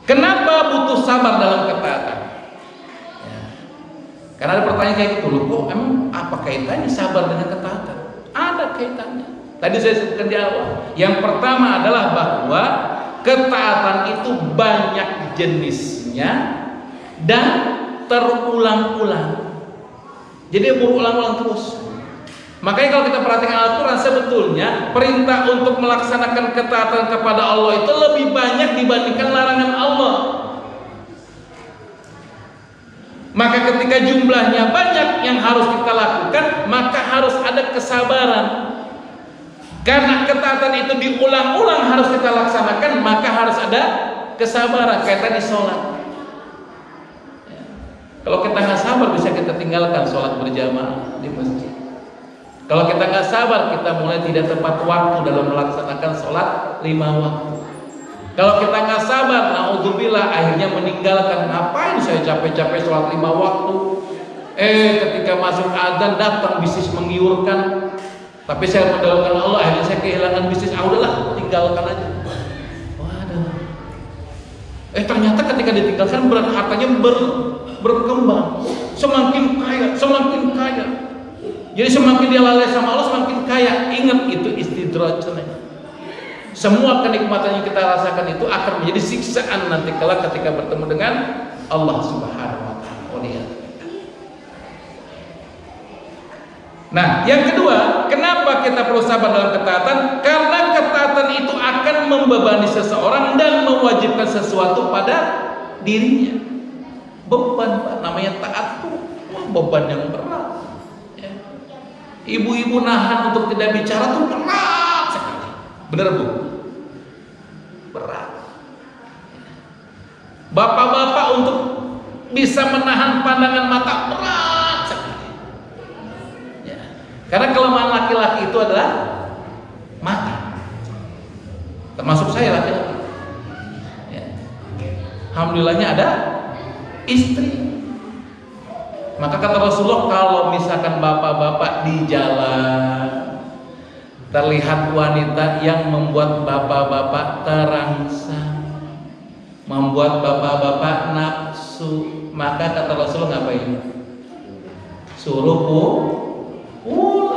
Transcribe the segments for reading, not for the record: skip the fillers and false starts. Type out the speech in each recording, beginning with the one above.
Kenapa butuh sabar dalam ketaatan? Ya. Karena ada pertanyaan kayak gitu, loh, kok emang apa kaitannya sabar dengan ketaatan? Ada kaitannya. Tadi saya sebutkan di awal. Yang pertama adalah bahwa ketaatan itu banyak jenisnya dan terulang-ulang. Jadi berulang-ulang terus. Makanya kalau kita perhatikan Al-Quran, sebetulnya perintah untuk melaksanakan ketaatan kepada Allah itu lebih banyak dibandingkan larangan Allah. Maka ketika jumlahnya banyak yang harus kita lakukan, maka harus ada kesabaran. Karena ketaatan itu diulang-ulang harus kita laksanakan, maka harus ada kesabaran. Kayak tadi sholat. Ya. Kalau kita nggak sabar, bisa kita tinggalkan sholat berjamaah di masjid. Kalau kita nggak sabar, kita mulai tidak tepat waktu dalam melaksanakan sholat 5 waktu. Kalau kita nggak sabar, naudzubillah, akhirnya meninggalkan. Ngapain saya capek-capek sholat 5 waktu? Ketika masuk adzan datang bisnis menggiurkan. Tapi saya mendahulukan Allah, akhirnya saya kehilangan bisnis. Udahlah, tinggalkan aja. Waduh. Ternyata ketika ditinggalkan berat hartanya berkembang, semakin kaya, semakin kaya. Jadi semakin dia lalai sama Allah, semakin kaya. Ingat, itu istidraj. Semua kenikmatan yang kita rasakan itu akan menjadi siksaan nanti kelak ketika bertemu dengan Allah Subhanahu wa Ta'ala. Nah, yang kedua, kenapa kita perlu sabar dalam ketaatan? Karena ketaatan itu akan membebani seseorang dan mewajibkan sesuatu pada dirinya. Beban, Pak, namanya taat tuh beban yang berat. Ya. Ibu-ibu nahan untuk tidak bicara tuh berat sekali. Bener, Bu? Berat. Bapak-bapak untuk bisa menahan pandangan mata berat sekali. Ya. Karena kelemahan laki-laki itu adalah mata. Termasuk saya laki-laki. Ya. Alhamdulillahnya ada istri. Maka kata Rasulullah, kalau misalkan bapak-bapak di jalan terlihat wanita yang membuat bapak-bapak terangsang, membuat bapak-bapak nafsu, maka kata Rasulullah ngapain? Suruh pulang.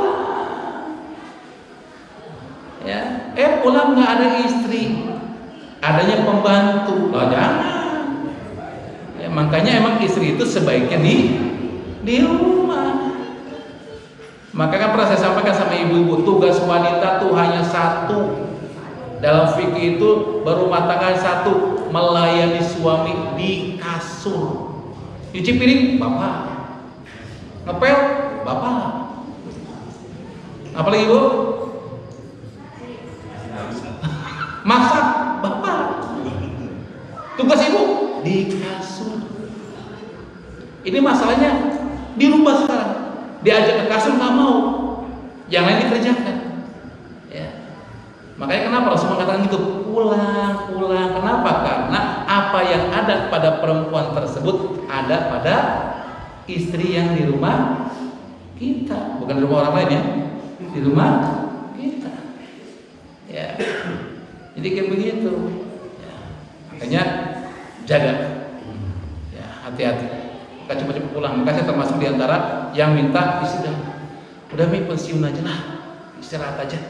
Ya, pulang nggak ada istri, adanya pembantu. Loh, jangan. Ya, makanya emang istri itu sebaiknya di rumah. Maka kan pernah saya sampaikan sama ibu-ibu, tugas wanita tuh hanya satu. Dalam fikih itu berumah tangga satu, melayani suami di kasur. Cuci piring, bapak. Ngepel, bapak. Apalagi ibu? Masak, bapak. Tugas ibu di kasur. Ini masalahnya di rumah sekarang. Diajak ke kasur nggak mau, yang lain dikerjakan. Ya. Makanya kenapa Rasul mengatakan gitu, pulang. Kenapa? Karena apa yang ada pada perempuan tersebut ada pada istri yang di rumah kita, bukan di rumah orang lain ya, di rumah kita. Ya. Jadi kayak begitu. Ya. Makanya jaga. Ya, hati-hati. Gak cepat-cepat pulang. Maka saya termasuk diantara yang minta istirahat. Udah Mi, pensiun aja lah, istirahat aja.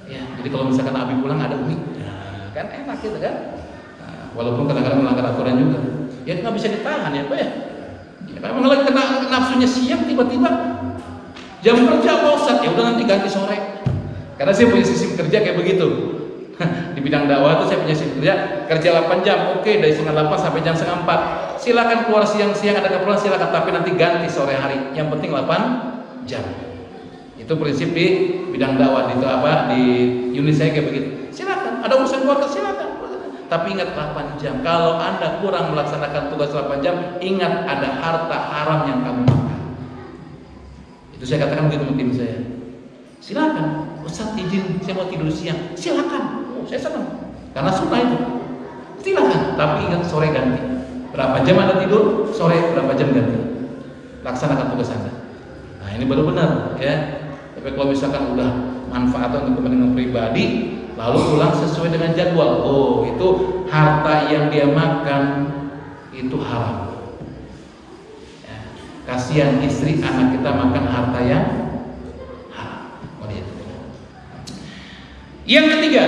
Ya, jadi kalau misalkan Abi pulang ada Umi, nah, kan enak gitu kan. Nah, walaupun kadang-kadang melanggar aturan juga. Ya nggak bisa ditahan ya Pak ya. Ya memang lagi kena nafsunya siang tiba-tiba jam kerja bosan, ya udah nanti ganti sore. Karena saya punya sistem kerja kayak begitu. Di bidang dakwah itu saya punya sistem kerja 8 jam, oke, dari setengah 8 sampai jam setengah 4. Silakan keluar siang-siang, ada keperluan silakan, tapi nanti ganti sore hari. Yang penting 8 jam. Itu prinsip di bidang dakwah itu di unit saya kayak begitu. Silakan, ada urusan keluarga silakan. Tapi ingat 8 jam. Kalau Anda kurang melaksanakan tugas 8 jam, ingat ada harta haram yang kamu makan. Itu saya katakan begitu sama tim saya. Silakan, Ustaz izin saya mau tidur siang. Silakan. Saya senang. Karena sunnah itu. Silakan, tapi ingat sore ganti. Berapa jam Anda tidur, sore berapa jam ganti. Laksanakan tugas Anda. Nah, ini baru benar ya. Tapi kalau misalkan udah manfaat untuk kepentingan pribadi, lalu pulang sesuai dengan jadwal. Oh, itu harta yang dia makan itu haram. Ya, kasihan istri anak kita makan harta yang haram. Yang ketiga,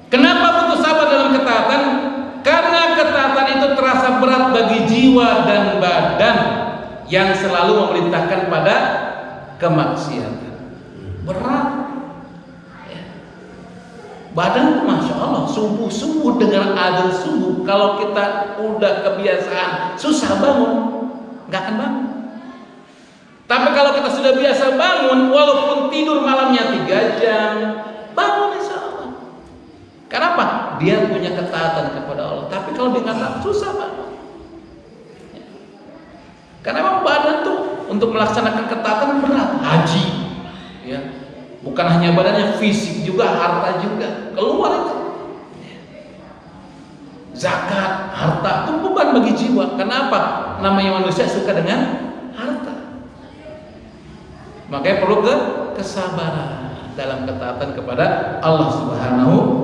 kenapa butuh sabar dalam ketaatan? Karena ketaatan itu terasa berat bagi jiwa dan badan yang selalu memerintahkan pada kemaksiatan. Berat ya. Badan itu Masya Allah subuh-subuh dengar adzan subuh, kalau kita udah kebiasaan susah bangun, nggak akan bangun. Tapi kalau kita sudah biasa bangun, walaupun tidur malamnya 3 jam, bangun insya Allah. Kenapa? Dia punya ketaatan kepada Allah. Tapi kalau dia nggak taat, susah bangun. Karena memang badan tuh untuk melaksanakan ketaatan berat. Haji, ya, bukan hanya badannya, fisik juga, harta juga keluar itu. Zakat, harta itu beban bagi jiwa. Kenapa? Namanya manusia suka dengan harta. Makanya perlu kesabaran dalam ketaatan kepada Allah Subhanahu